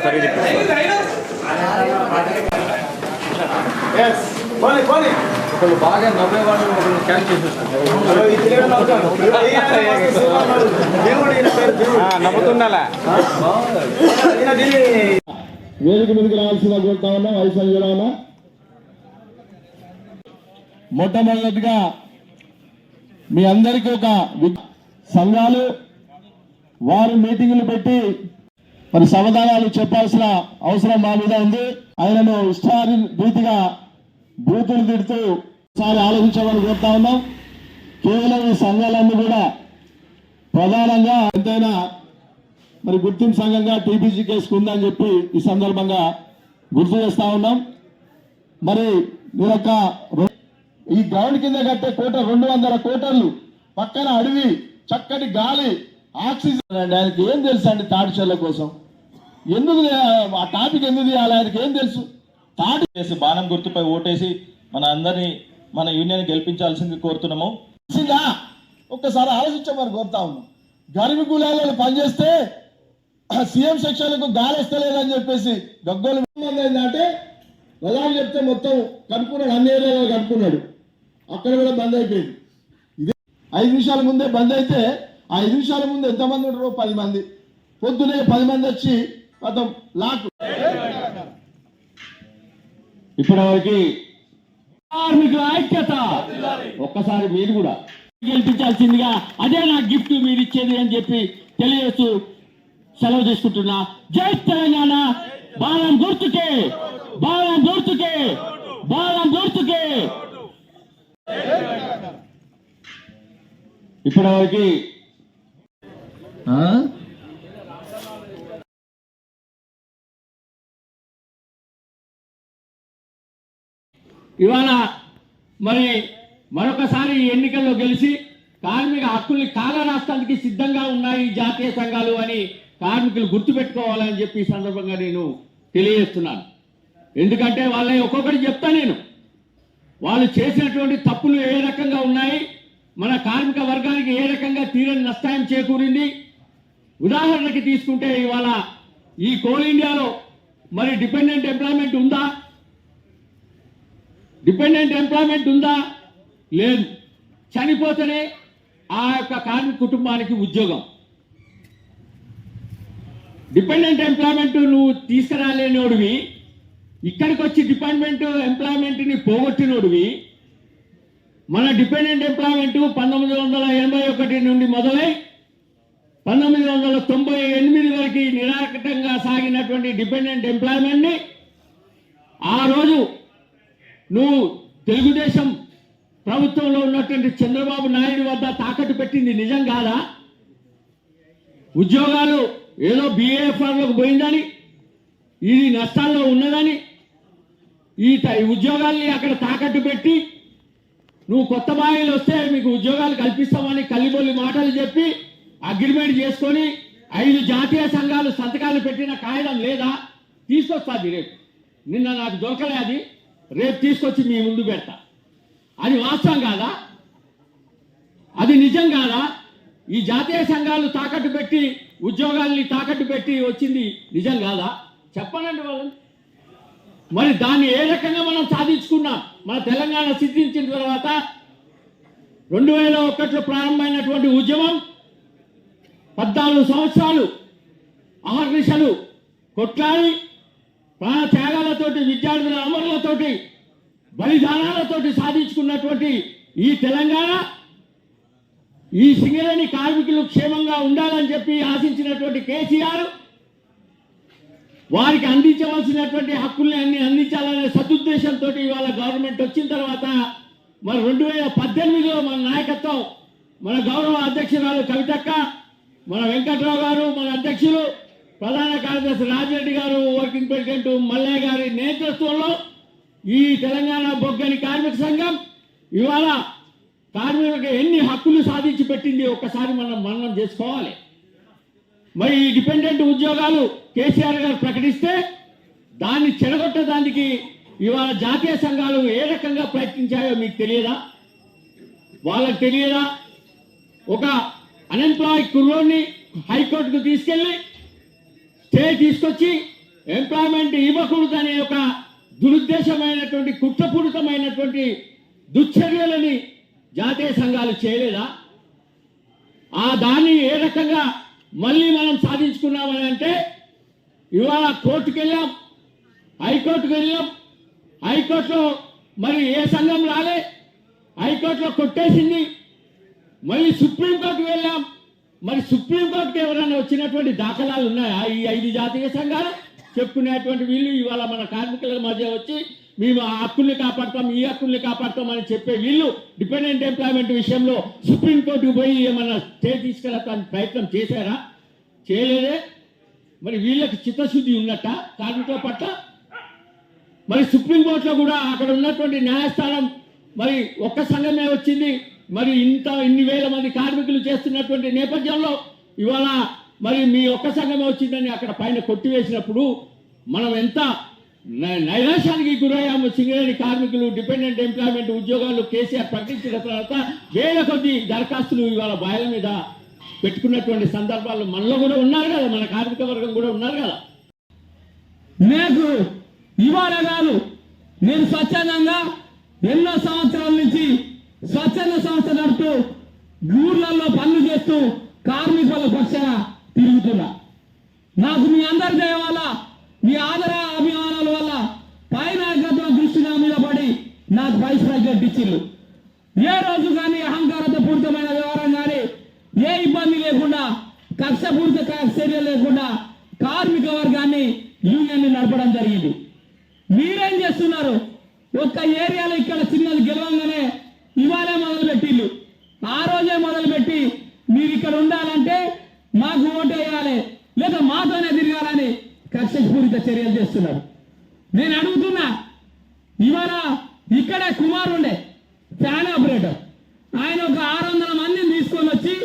సరిగ్గా ఒకళ్ళు బాగా నవ్వేవాళ్ళు ఒకళ్ళు క్యాచ్ చేసేస్తారు. నవ్వుతుండాలా వేదిక మీదకి రావాల్సిన కోరుతా ఉన్నా వైస్ సంజయరావునా. మొట్టమొదటిగా మీ అందరికీ ఒక సంఘాలు వారు మీటింగులు పెట్టి మరి సమాధానాలు చెప్పాల్సిన అవసరం మా మీద ఉంది. ఆయనను ఇష్టారి రీతిగా బూతులు తిడుతూ ఒకసారి ఆలోచించమని కోరుతా ఉన్నాం. కేవలం ఈ సంఘాలన్నీ కూడా ప్రధానంగా ఎంతైనా మరి గుర్తింపు సంఘంగా టీపీజీ కేసుకు ఉందని చెప్పి ఈ సందర్భంగా గుర్తు చేస్తా ఉన్నాం. మరి మీరొక ఈ గ్రౌండ్ కింద కట్టే కోట 200 కోటర్లు పక్కన అడవి, చక్కటి గాలి, ఆక్సిజన్ అండి. ఆయనకి ఏం తెలుసు అండి తాడిచెర్ల కోసం? ఎందుకు ఆ టాపిక్ ఎందుకు తీయాలి? ఆయనకి ఏం తెలుసు? తాటి చేసి బాణం గుర్తుపై ఓటేసి మన అందరినీ మన యూనియన్ గెలిపించాల్సింది కోరుతున్నాము. ఒక్కసారి ఆలోచించమని కోరుతా ఉన్నాం. గరిమి కులాలలో పనిచేస్తే సీఎం సెక్షన్లకు గాలి వస్తలేదని చెప్పేసి గగ్గోలు ఏంటంటే రజాలు చెప్తే మొత్తం కనుక్కున్నాడు, అన్ని ఏరియాలో కనుక్కున్నాడు. అక్కడ కూడా బంద్ అయిపోయింది. ఇదే 5 నిమిషాల ముందే బంద్ అయితే ఆ 5 నిమిషాల ముందు ఎంతమంది ఉంటారో 10 మంది. పొద్దునే 10 మంది వచ్చి మొత్తం లాక్. ఇప్పటివరకు కార్మికుల ఐక్యత ఒక్కసారి మీరు కూడా గెలిపించాల్సిందిగా అదే నా గిఫ్ట్ మీరు ఇచ్చేది అని చెప్పి తెలియజేస్తూ సెలవు తీసుకుంటున్నా. జై తెలంగాణ. బాణం గుర్తుకే, బాణం గుర్తుకే, బాణం గుర్తుకే. ఇప్పటివరకు ఇవాళ మరి మరొకసారి ఎన్నికల్లో గెలిచి కార్మిక హక్కుల్ని కాలరాష్ట్రానికి సిద్ధంగా ఉన్నాయి జాతీయ సంఘాలు అని కార్మికులు గుర్తుపెట్టుకోవాలని చెప్పి ఈ సందర్భంగా నేను తెలియజేస్తున్నాను. ఎందుకంటే వాళ్ళని ఒక్కొక్కటి చెప్తా నేను. వాళ్ళు చేసినటువంటి తప్పులు ఏ రకంగా ఉన్నాయి, మన కార్మిక వర్గానికి ఏ రకంగా తీరని నష్టాయం చేకూరింది. ఉదాహరణకి తీసుకుంటే ఇవాళ ఈ కోల్ ఇండియాలో మరి డిపెండెంట్ ఎంప్లాయ్మెంట్ ఉందా? డిపెండెంట్ ఎంప్లాయ్మెంట్ ఉందా? లేదు. చనిపోతేనే ఆ యొక్క కార్మిక కుటుంబానికి ఉద్యోగం. డిపెండెంట్ ఎంప్లాయ్మెంట్ నువ్వు తీసుకురాలేనోడివి, ఇక్కడికి వచ్చి డిపెండెంట్ ఎంప్లాయ్మెంట్ని పోగొట్టినోడివి. మన డిపెండెంట్ ఎంప్లాయ్మెంట్ 1981 నుండి మొదలై 1998 వరకు నిరాటంగా సాగినటువంటి డిపెండెంట్ ఎంప్లాయ్మెంట్ని ఆ రోజు నువ్వు తెలుగుదేశం ప్రభుత్వంలో ఉన్నటువంటి చంద్రబాబు నాయుడు వద్ద తాకట్టు పెట్టింది నిజం కాదా? ఉద్యోగాలు ఏదో BAFRలోకి పోయిందని, ఇది నష్టాల్లో ఉన్నదని ఈ ఉద్యోగాల్ని అక్కడ తాకట్టు పెట్టి నువ్వు కొత్త బాయిలు వస్తే మీకు ఉద్యోగాలు కల్పిస్తామని కల్లిబొల్లి మాటలు చెప్పి అగ్రిమెంట్ చేసుకొని 5 జాతీయ సంఘాలు సంతకాలు పెట్టిన కాగితం లేదా? తీసుకొస్తుంది రేపు. నిన్న నాకు దొరకలే, అది రేపు తీసుకొచ్చి మీ ముందు పెడతా. అది వాస్తవం కాదా? అది నిజం కాదా? ఈ జాతీయ సంఘాలు తాకట్టు పెట్టి ఉద్యోగాల్ని తాకట్టు పెట్టి వచ్చింది నిజం కాదా? చెప్పనండి వాళ్ళని. మరి దాన్ని ఏ రకంగా మనం సాధించుకున్నాం? మన తెలంగాణ సిద్ధించిన తర్వాత 2001లో ప్రారంభమైనటువంటి ఉద్యమం 14 సంవత్సరాలు అహర్నిశలు కొట్లాడి ప్రాణ త్యాగాలతోటి, విద్యార్థుల అమరులతోటి, బలిదానాలతోటి సాధించుకున్నటువంటి ఈ తెలంగాణ, ఈ సింగరేణి కార్మికులు క్షేమంగా ఉండాలని చెప్పి ఆశించినటువంటి కేసీఆర్ వారికి అందించవలసినటువంటి హక్కుల్ని అన్ని అందించాలనే సదుద్దేశంతో ఇవాళ గవర్నమెంట్ వచ్చిన తర్వాత మరి 2018లో మన నాయకత్వం, మన గౌరవ అధ్యక్షురాలు కవితక్క, మన వెంకట్రావు గారు, మన అధ్యక్షులు ప్రధాన కార్యదర్శి రాజిరెడ్డి గారు, వర్కింగ్ ప్రెసిడెంట్ మల్లయ్య గారి నేతృత్వంలో ఈ తెలంగాణ బొగ్గని కార్మిక సంఘం ఇవాళ కార్మికులకు ఎన్ని హక్కులు సాధించి పెట్టింది ఒక్కసారి మనం మననం చేసుకోవాలి. మరి ఈ డిపెండెంట్ ఉద్యోగాలు కేసీఆర్ గారు ప్రకటిస్తే దాన్ని చెడగొట్టడానికి ఇవాళ జాతీయ సంఘాలు ఏ రకంగా ప్రయత్నించాయో మీకు తెలియదా? వాళ్ళకి తెలియదా? ఒక అన్ఎంప్లాయ్ కుర్రోడ్ని హైకోర్టుకు తీసుకెళ్ళి స్టే తీసుకొచ్చి ఎంప్లాయ్మెంట్ ఇవ్వకూడదు అనే ఒక దురుద్దేశమైనటువంటి కుట్రపూరితమైనటువంటి దుశ్చర్యలని జాతీయ సంఘాలు చేయలేదా? ఆ దాన్ని ఏ రకంగా మళ్ళీ మనం సాధించుకున్నామని అంటే ఇవాళ కోర్టుకు వెళ్ళాం, హైకోర్టుకు వెళ్ళాం. హైకోర్టులో మరి ఏ సంఘం రాలే, హైకోర్టులో కొట్టేసింది. మళ్ళీ సుప్రీంకోర్టుకు వెళ్ళాం. మరి సుప్రీంకోర్టుకి ఎవరైనా వచ్చినటువంటి దాఖలాలు ఉన్నాయా? ఈ 5 జాతీయ సంఘాలు చెప్పుకునేటువంటి వీళ్ళు ఇవాళ మన కార్మికుల మధ్య వచ్చి మేము ఆ హక్కుల్ని కాపాడతాం, ఈ హక్కుల్ని కాపాడతాం అని చెప్పే వీళ్ళు డిపెండెంట్ ఎంప్లాయ్మెంట్ విషయంలో సుప్రీంకోర్టుకు పోయి ఏమన్నా స్టే తీసుకెళ్ళటానికి ప్రయత్నం చేశారా? చేయలేదే. మరి వీళ్ళకి చిత్తశుద్ధి ఉన్నట్ట కార్మికుల పట్ల? మరి సుప్రీంకోర్టులో కూడా అక్కడ ఉన్నటువంటి న్యాయస్థానం మరి ఒక్క సంఘమే వచ్చింది. మరి ఇన్ని వేల మంది కార్మికులు చేస్తున్నటువంటి నేపథ్యంలో ఇవాళ మరి మీ ఒక్క సంఘమే వచ్చిందని అక్కడ పైన కొట్టివేసినప్పుడు మనం ఎంత నైరాశ్యానికి గురయ్యాము. సింగరేణి కార్మికులు, డిపెండెంట్ ఎంప్లాయ్మెంట్ ఉద్యోగాలు కేసీఆర్ ప్రకటించిన తర్వాత వేల కొద్ది దరఖాస్తులు ఇవాళ బాయల మీద పెట్టుకున్నటువంటి సందర్భాలు మనలో కూడా ఉన్నారు కదా, మన కార్మిక వర్గం కూడా ఉన్నారు కదా. నాకు ఇవాళ కాదు, నేను స్వచ్ఛందంగా ఎన్నో సంవత్సరాల నుంచి స్వచ్ఛంద సంస్థ నడుపుతూ ఊర్లలో పనులు చేస్తూ కార్మికుల పక్షాన తిరుగుతున్నా. నాకు మీ అందరి దయ వల్ల, మీ ఆదర అభిమానాల వల్ల పై నాయకత్వం దృష్టి నా మీద పడి నాకు వైస్ ప్రెసిడెంట్ ఇచ్చిళ్ళు. ఏ రోజు కానీ అహంకారత పూరితమైన వ్యవహారం కానీ ఏ ఇబ్బంది లేకుండా, కక్షపూరిత చర్య లేకుండా కార్మిక వర్గాన్ని యూనియన్ నడపడం జరిగింది. మీరేం చేస్తున్నారు? ఒక్క ఏరియాలో ఇక్కడ చిన్నది గెలవంగానే ఇవాళే మొదలుపెట్టిళ్ళు. ఆ రోజే మొదలుపెట్టి మీరు ఇక్కడ ఉండాలంటే మాకు ఓటు వేయాలి, లేదా మాతోనే తిరగాలని కక్షపూరిత చర్యలు చేస్తున్నారు. నేను అడుగుతున్నా, ఇవాళ ఇక్కడే కుమార్ ఉండే ఫ్యాన్ ఆపరేటర్, ఆయన ఒక 600 మందిని తీసుకొని వచ్చి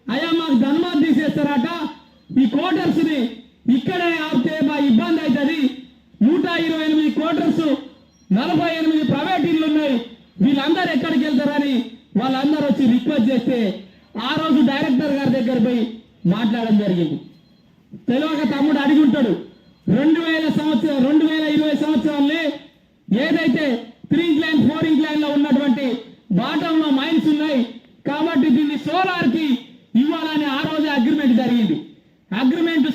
అయ్యా మాకు ధన్మార్ తీసేస్తారట, ఈ కోటర్స్ ని ఇక్కడే ఆపితే మా ఇబ్బంది అవుతుంది, 128 కోటర్స్, 48 ప్రైవేట్ ఇళ్ళు ఉన్నాయి, వీళ్ళందరూ ఎక్కడికి వెళ్తారని వాళ్ళందరూ వచ్చి రిక్వెస్ట్ చేస్తే ఆ రోజు డైరెక్టర్ గారి దగ్గర పోయి మాట్లాడడం జరిగింది. తెలియక తమ్ముడు అడిగి ఉంటాడు, 2020 సంవత్సరాలే ఏదైతే 3 ఇంక్లైన్ 4 ఇంక్లైన్ లో ఉన్నటువంటి బాటమ్ లో మైన్స్ ఉన్నాయి కాబట్టి దీన్ని సోలార్ కి ఇవ్వాలని ఆ రోజే అగ్రిమెంట్ జరిగింది. అగ్రిమెంట్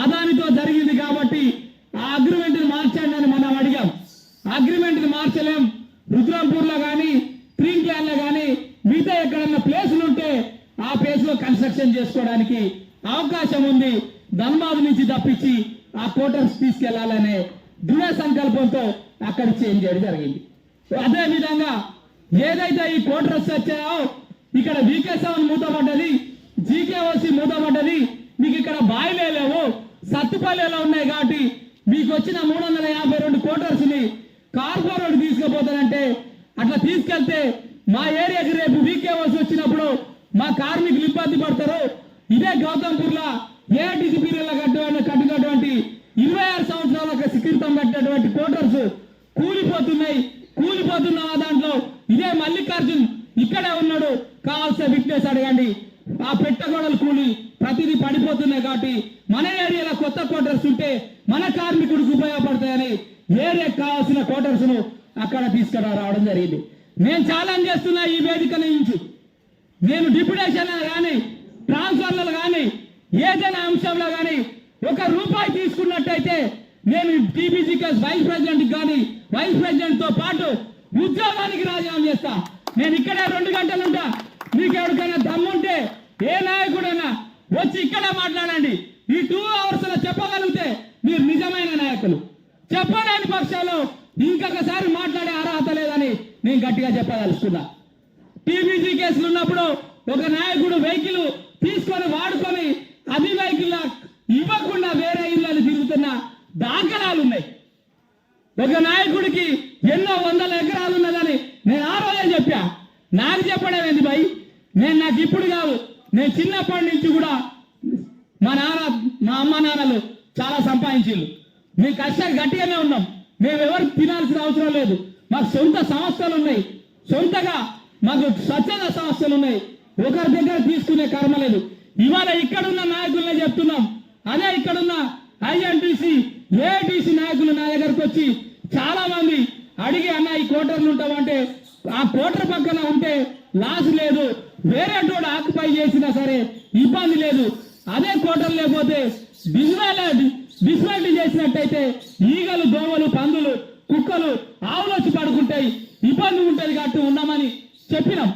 అదానితో జరిగింది కాబట్టి ఆ అగ్రిమెంట్ ని మార్చండి అని మనం అడిగాం. అగ్రిమెంట్ ని మార్చలేం. రుద్రంపూర్ లో కానీ 3 ఇంక్లైన్ లో కానీ మిగతా ఎక్కడన్నా ప్లేసులు ఉంటే ఆ ప్లేస్ లో కన్స్ట్రక్షన్ చేసుకోవడానికి అవకాశం ఉంది. ధన్బాద్ నుంచి తప్పించి ఆ కోటర్స్ తీసుకెళ్లాలనే దృఢ సంకల్పంతో అక్కడి చేంజ్ చేయడం జరిగింది. అదే విధంగా ఏదైతే ఈ కోటర్స్ వచ్చాయో ఇక్కడ VK7 మూతపడ్డది, GKOC మూతపడ్డది, మీకు ఇక్కడ బాయిలే లేవు, సత్తుపల్లిలో ఉన్నాయి కాబట్టి మీకు వచ్చిన 352 కోటర్స్ ని కార్పొరేట్ తీసుకుపోతారంటే అట్లా తీసుకెళ్తే మా ఏరియాకి రేపు VKOC వచ్చినప్పుడు మా కార్మికులు ఇబ్బంది పడతారు. ఇదే గౌతంపూర్ లో ఏఐటీసీ కట్టినటువంటి 26 సంవత్సరాల క్రితం కట్టినటువంటి కోటర్స్ కూలిపోతున్న దాంట్లో ఇదే మల్లికార్జున్ ఇక్కడే ఉన్నాడు, కావాల్సిన విట్నెస్ అడగండి. ఆ పెట్టగోడలు కూలి ప్రతిదీ పడిపోతున్నాయి కాబట్టి మన ఏరియాలో కొత్త కోటర్స్ ఉంటే మన కార్మికుడికి ఉపయోగపడతాయని ఏరియాకి కావాల్సిన కోటర్స్ ను అక్కడ తీసుకురావడం జరిగింది. నేను ఛాలెంజ్ చేస్తున్నా ఈ వేదిక నుంచి, నేను డిప్యుటేషన్ కానీ ట్రాన్స్ఫర్లు కానీ ఏదైనా అంశంలో కానీ ₹1 తీసుకున్నట్టయితే నేను టీబీజీకేఎస్ వైస్ ప్రెసిడెంట్ కానీ వైస్ ప్రెసిడెంట్ తో పాటు ఉద్యోగానికి రాజీనామా చేస్తా. నేను ఇక్కడే 2 గంటలు ఉంటా. మీకు ఎవరికైనా దమ్ముంటే ఏ నాయకుడైనా వచ్చి ఇక్కడే మాట్లాడండి. ఈ 2 అవర్స్ లో చెప్పగలిగితే మీరు నిజమైన నాయకులు. చెప్పలేని పక్షాలు ఇంకొకసారి మాట్లాడే అర్హత లేదని నేను గట్టిగా చెప్పదలుచుకున్నా. టీబీజీ కేసులు ఉన్నప్పుడు ఒక నాయకుడు వెహికల్ తీసుకొని వాడుకొని అది వెహికల్ ఇవ్వకుండా వేరే ఇళ్ళని తిరుగుతున్న దాఖలాలు ఉన్నాయి. ఒక నాయకుడికి ఎన్నో 100 ఎకరాలు ఉన్నదని నేను ఆ రోజే చెప్పా. నాకు చెప్పడం ఏంది భయ్? నాకు ఇప్పుడు కాదు, నేను చిన్నప్పటి నుంచి కూడా మా అమ్మ నాన్నలు చాలా సంపాదించారు. మేము కష్టాలు గట్టిగానే ఉన్నాం. మేము ఎవరు తినాల్సిన అవసరం లేదు. మాకు సొంత సంస్థలు ఉన్నాయి, సొంతగా మాకు స్వచ్ఛంద సంస్థలు ఉన్నాయి. ఒకరి దగ్గర తీసుకునే కర్మ లేదు. ఇవాళ ఇక్కడున్న నాయకులనే చెప్తున్నాం, అదే ఇక్కడున్న INTC ఏఐటీసీ నాయకులు నా దగ్గరకు వచ్చి చాలా మంది అడిగి అన్న ఈ కోటర్లు ఉంటామంటే ఆ కోటర్ పక్కన ఉంటే లాస్ లేదు, వేరే తోడు ఆక్యుపై చేసినా సరే ఇబ్బంది లేదు. అదే కోటర్ లేకపోతే డిస్మాంటిల్ చేసినట్టయితే ఈగలు, దోమలు, పందులు, కుక్కలు, ఆవులు వచ్చి పడుకుంటాయి, ఇబ్బంది ఉంటుంది కాబట్టి ఉన్నామని చెప్పినాం.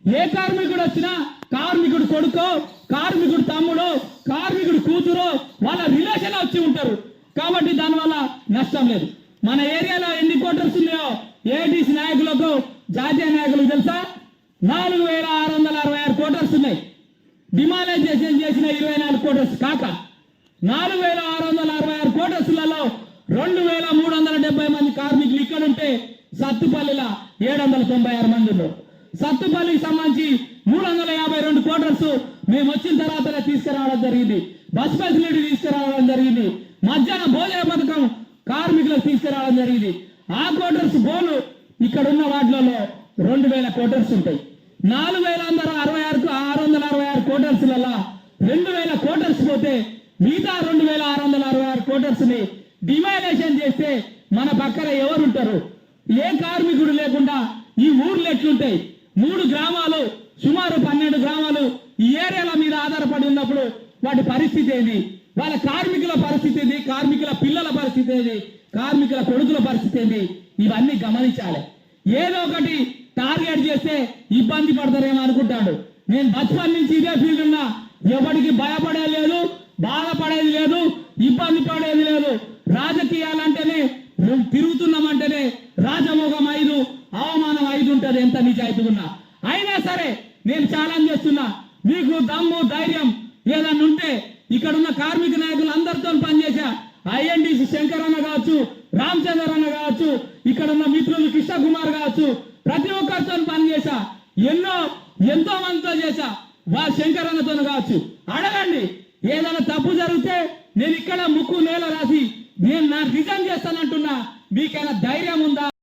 ఏ కార్మికుడు వచ్చినా కార్మికుడు కొడుకో, కార్మికుడు తమ్ముడో, కార్మికుడు కూతురో వాళ్ళ రిలేషన్ వచ్చి ఉంటారు కాబట్టి దానివల్ల నష్టం లేదు. మన ఏరియాలో ఎన్ని కోటర్స్ ఉన్నాయో ఏఐటీసీ నాయకులకు, జాతీయ నాయకులకు తెలుసా? 4666 కోటర్స్ ఉన్నాయి. డిమాలైజేషన్ చేసిన 24 కోటర్స్ కాక 4666 కోటర్స్లలో 2370 మంది కార్మికులు ఇక్కడ ఉంటే సత్తుపల్లిలో 796 మంది ఉన్నారు. సత్తుపల్లికి సంబంధించి 352 కోటర్స్ మేము వచ్చిన తర్వాత తీసుకురావడం జరిగింది. బస్ ఫెసిలిటీ తీసుకురావడం జరిగింది. మధ్యాహ్న భోజన పథకం కార్మికులకు తీసుకురావడం జరిగింది. ఆ కోటర్స్ బోను ఇక్కడ ఉన్న వాటిలలో 2000 కోటర్స్ ఉంటాయి. 4666 కోటర్స్లలో 2000 కోటర్స్ పోతే మిగతా 2666 కోటర్స్ ని డిమాలిజేషన్ చేస్తే మన పక్కన ఎవరుంటారు? ఏ కార్మికుడు లేకుండా ఈ ఊర్లు ఎట్లుంటాయి? 3 గ్రామాలు, సుమారు 12 గ్రామాలు ఈ ఏరియాల మీద ఆధారపడి ఉన్నప్పుడు వాటి పరిస్థితి ఏంది? వాళ్ళ కార్మికుల పరిస్థితి ఏంది? కార్మికుల పిల్లల పరిస్థితి ఏంది? కార్మికుల కొడుకుల పరిస్థితి ఏంది? ఇవన్నీ గమనించాలి. ఏదో ఒకటి టార్గెట్ చేస్తే ఇబ్బంది పడతారేమో అనుకుంటాడు. నేను బచ్పన్ నుంచి ఇదే ఫీల్డ్ ఉన్నా, ఎవరికి భయపడేది లేదు, బాధపడేది లేదు, ఇబ్బంది పడేది లేదు. రాజకీయాలంటేనే మేము తిరుగుతున్నామంటేనే రాజమోగం 5, అవమానం 5 ఉంటుంది, ఎంత నిజాయితీ ఉన్నా. అయినా సరే నేను ఛాలెంజ్ చేస్తున్నా, మీకు దమ్ము ధైర్యం ఏదన్నా ఉంటే ఇక్కడ ఉన్న కార్మిక నాయకులు అందరితో పనిచేసా, ఐఎన్టీసీ శంకర్ అన్న కావచ్చు, రామచంద్ర అన్న కావచ్చు, ఇక్కడ ఉన్న మిత్రులు కృష్ణ కుమార్ కావచ్చు, ప్రతి ఒక్కరితో పనిచేసా, ఎంతో మందితో చేశా, శంకర్ అన్నతో కావచ్చు. అడగండి, ఏదైనా తప్పు జరిగితే నేను ఇక్కడ ముక్కు నేల రాసి నేను రిజైన్ చేస్తానంటున్నా. మీకైనా ధైర్యం ఉందా?